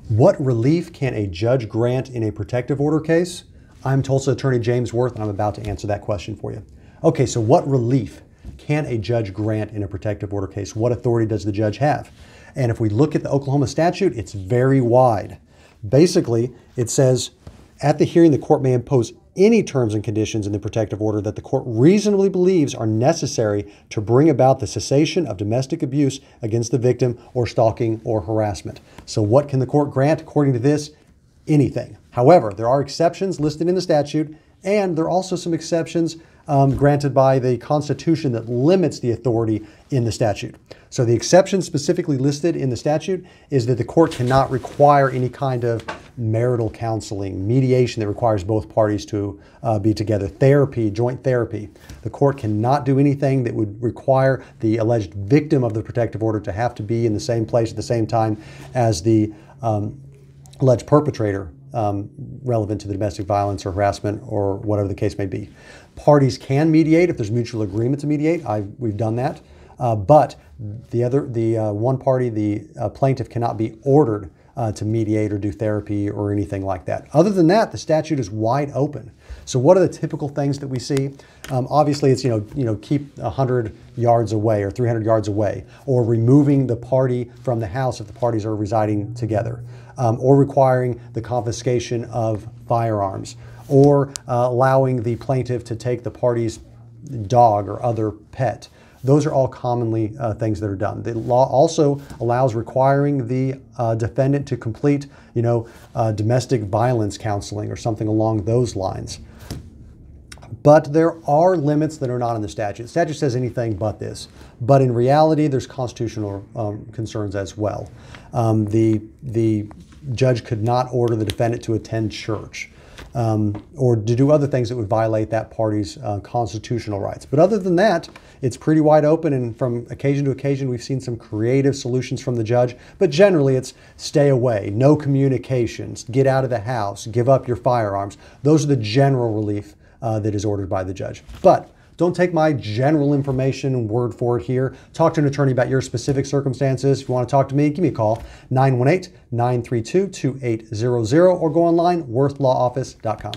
What relief can a judge grant in a protective order case? I'm Tulsa attorney James Wirth, and I'm about to answer that question for you. Okay, so what relief can a judge grant in a protective order case? What authority does the judge have? And if we look at the Oklahoma statute, it's very wide. Basically, it says, at the hearing, the court may impose any terms and conditions in the protective order that the court reasonably believes are necessary to bring about the cessation of domestic abuse against the victim or stalking or harassment. So what can the court grant according to this? Anything. However, there are exceptions listed in the statute, and there are also some exceptions granted by the Constitution that limits the authority in the statute. So the exception specifically listed in the statute is that the court cannot require any kind of marital counseling, mediation that requires both parties to be together, therapy, joint therapy. The court cannot do anything that would require the alleged victim of the protective order to have to be in the same place at the same time as the alleged perpetrator relevant to the domestic violence or harassment or whatever the case may be. Parties can mediate if there's mutual agreement to mediate. We've done that. But the one party, the plaintiff, cannot be ordered to mediate or do therapy or anything like that. Other than that, the statute is wide open. So what are the typical things that we see? Obviously, it's keep 100 yards away or 300 yards away, or removing the party from the house if the parties are residing together, or requiring the confiscation of firearms, or allowing the plaintiff to take the party's dog or other pet. Those are all commonly things that are done. The law also allows requiring the defendant to complete, domestic violence counseling or something along those lines. But there are limits that are not in the statute. The statute says anything but this. But in reality, there's constitutional concerns as well. The judge could not order the defendant to attend church or to do other things that would violate that party's constitutional rights. But other than that, it's pretty wide open, and from occasion to occasion, we've seen some creative solutions from the judge. But generally, it's stay away, no communications, get out of the house, give up your firearms. Those are the general relief that is ordered by the judge. But don't take my general information and word for it here. Talk to an attorney about your specific circumstances. If you want to talk to me, give me a call, 918-932-2800, or go online, wirthlawoffice.com.